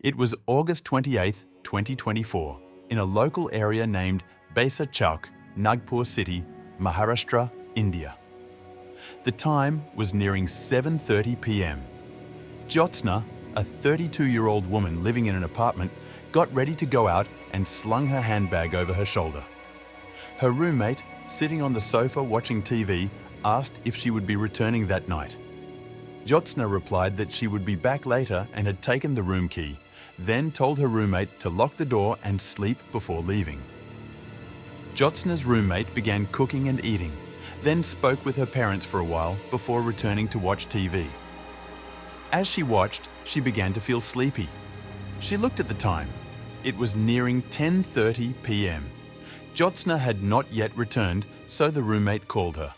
It was August 28, 2024, in a local area named Baisa Chowk, Nagpur City, Maharashtra, India. The time was nearing 7:30 p.m. Jyotsna, a 32-year-old woman living in an apartment, got ready to go out and slung her handbag over her shoulder. Her roommate, sitting on the sofa watching TV, asked if she would be returning that night. Jyotsna replied that she would be back later and had taken the room key, then told her roommate to lock the door and sleep before leaving. Jyotsna's roommate began cooking and eating, then spoke with her parents for a while before returning to watch TV. As she watched, she began to feel sleepy. She looked at the time. It was nearing 10:30 p.m. Jyotsna had not yet returned, so the roommate called her.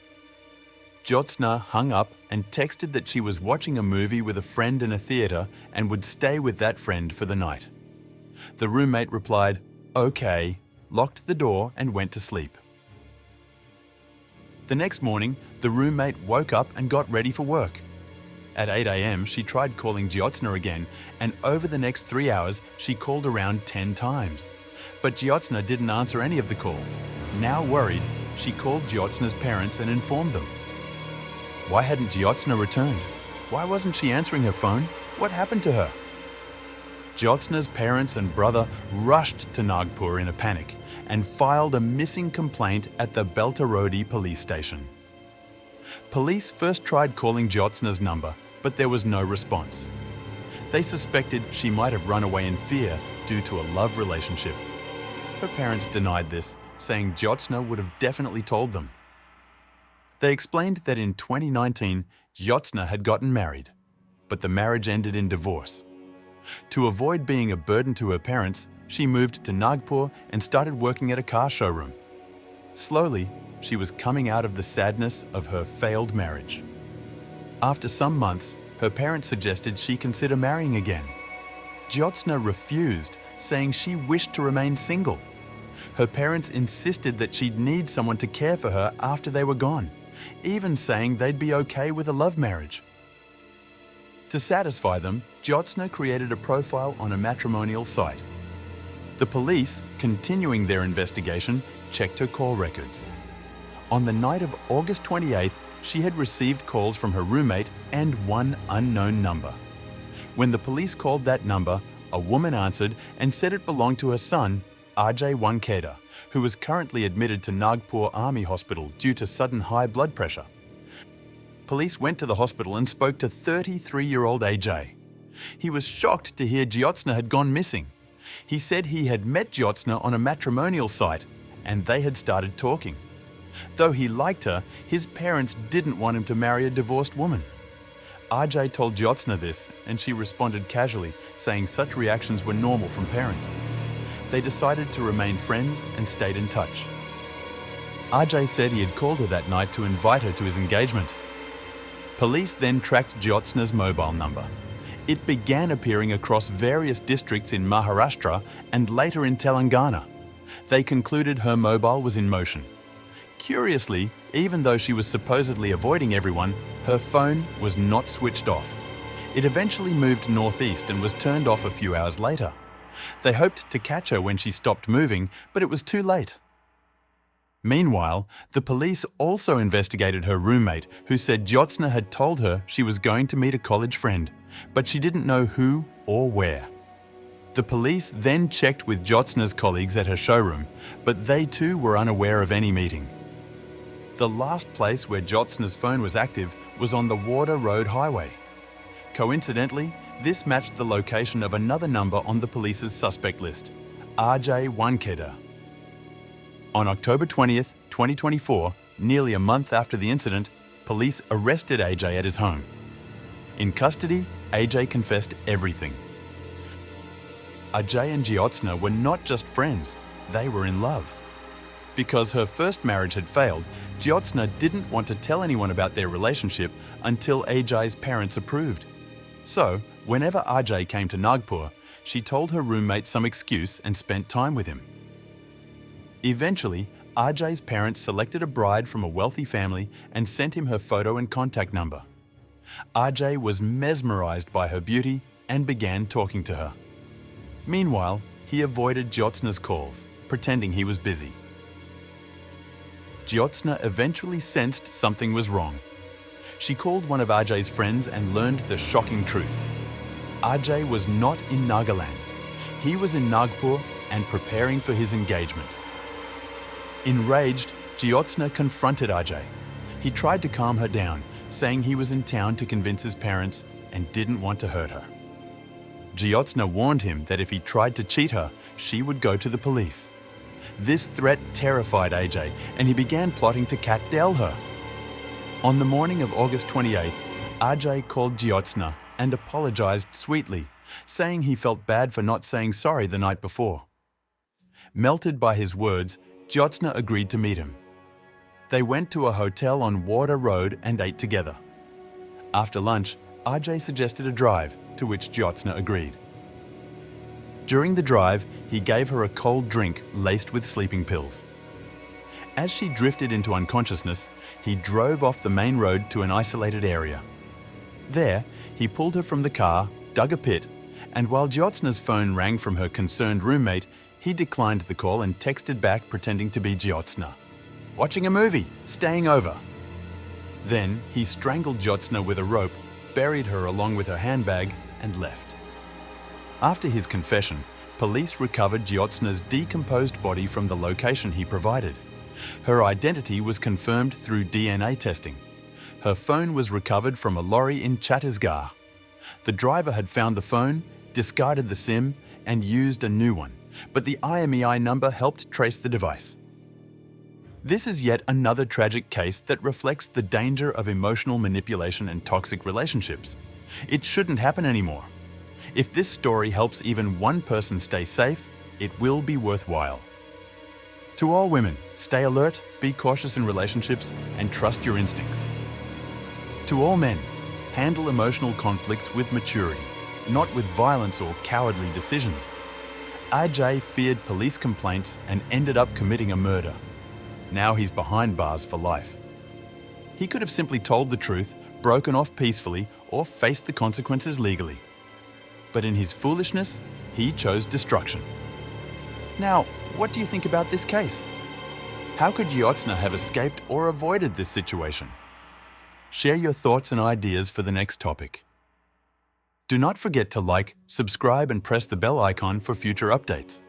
Jyotsna hung up and texted that she was watching a movie with a friend in a theatre and would stay with that friend for the night. The roommate replied, "Okay," locked the door and went to sleep. The next morning, the roommate woke up and got ready for work. At 8 a.m., she tried calling Jyotsna again, and over the next 3 hours, she called around 10 times. But Jyotsna didn't answer any of the calls. Now worried, she called Jyotsna's parents and informed them. Why hadn't Jyotsna returned? Why wasn't she answering her phone? What happened to her? Jyotsna's parents and brother rushed to Nagpur in a panic and filed a missing complaint at the Beltarodi police station. Police first tried calling Jyotsna's number, but there was no response. They suspected she might have run away in fear due to a love relationship. Her parents denied this, saying Jyotsna would have definitely told them. They explained that in 2019, Jyotsna had gotten married, but the marriage ended in divorce. To avoid being a burden to her parents, she moved to Nagpur and started working at a car showroom. Slowly, she was coming out of the sadness of her failed marriage. After some months, her parents suggested she consider marrying again. Jyotsna refused, saying she wished to remain single. Her parents insisted that she'd need someone to care for her after they were gone, even saying they'd be okay with a love marriage. To satisfy them, Jyotsna created a profile on a matrimonial site. The police, continuing their investigation, checked her call records. On the night of August 28th, she had received calls from her roommate and one unknown number. When the police called that number, a woman answered and said it belonged to her son, Ajay Wankeda, who was currently admitted to Nagpur Army Hospital due to sudden high blood pressure. Police went to the hospital and spoke to 33-year-old Ajay. He was shocked to hear Jyotsna had gone missing. He said he had met Jyotsna on a matrimonial site and they had started talking. Though he liked her, his parents didn't want him to marry a divorced woman. Ajay told Jyotsna this and she responded casually, saying such reactions were normal from parents. They decided to remain friends and stayed in touch. Ajay said he had called her that night to invite her to his engagement. Police then tracked Jyotsna's mobile number. It began appearing across various districts in Maharashtra and later in Telangana. They concluded her mobile was in motion. Curiously, even though she was supposedly avoiding everyone, her phone was not switched off. It eventually moved northeast and was turned off a few hours later. They hoped to catch her when she stopped moving, but it was too late. Meanwhile, the police also investigated her roommate, who said Jyotsna had told her she was going to meet a college friend, but she didn't know who or where. The police then checked with Jyotsna's colleagues at her showroom, but they too were unaware of any meeting. The last place where Jyotsna's phone was active was on the Warder Road highway. Coincidentally, this matched the location of another number on the police's suspect list, Ajay Wankeda. On October 20th, 2024, nearly a month after the incident, police arrested Ajay at his home. In custody, Ajay confessed everything. Ajay and Jyotsna were not just friends, they were in love. Because her first marriage had failed, Jyotsna didn't want to tell anyone about their relationship until Ajay's parents approved. So, whenever Ajay came to Nagpur, she told her roommate some excuse and spent time with him. Eventually, Ajay's parents selected a bride from a wealthy family and sent him her photo and contact number. Ajay was mesmerized by her beauty and began talking to her. Meanwhile, he avoided Jyotsna's calls, pretending he was busy. Jyotsna eventually sensed something was wrong. She called one of Ajay's friends and learned the shocking truth. Ajay was not in Nagaland. He was in Nagpur and preparing for his engagement. Enraged, Jyotsna confronted Ajay. He tried to calm her down, saying he was in town to convince his parents and didn't want to hurt her. Jyotsna warned him that if he tried to cheat her, she would go to the police. This threat terrified Ajay, and he began plotting to cat-dell her. On the morning of August 28th, Ajay called Jyotsna and apologized sweetly, saying he felt bad for not saying sorry the night before. Melted by his words, Jyotsna agreed to meet him. They went to a hotel on Warder Road and ate together. After lunch, Ajay suggested a drive, to which Jyotsna agreed. During the drive, he gave her a cold drink laced with sleeping pills. As she drifted into unconsciousness, he drove off the main road to an isolated area. There, he pulled her from the car, dug a pit, and while Jyotsna's phone rang from her concerned roommate, he declined the call and texted back pretending to be Jyotsna. "Watching a movie, staying over." Then, he strangled Jyotsna with a rope, buried her along with her handbag, and left. After his confession, police recovered Jyotsna's decomposed body from the location he provided. Her identity was confirmed through DNA testing. Her phone was recovered from a lorry in Chhattisgarh. The driver had found the phone, discarded the SIM, and used a new one, but the IMEI number helped trace the device. This is yet another tragic case that reflects the danger of emotional manipulation and toxic relationships. It shouldn't happen anymore. If this story helps even one person stay safe, it will be worthwhile. To all women, stay alert, be cautious in relationships, and trust your instincts. To all men, handle emotional conflicts with maturity, not with violence or cowardly decisions. Ajay feared police complaints and ended up committing a murder. Now he's behind bars for life. He could have simply told the truth, broken off peacefully, or faced the consequences legally. But in his foolishness, he chose destruction. Now, what do you think about this case? How could Jyotsna have escaped or avoided this situation? Share your thoughts and ideas for the next topic. Do not forget to like, subscribe, and press the bell icon for future updates.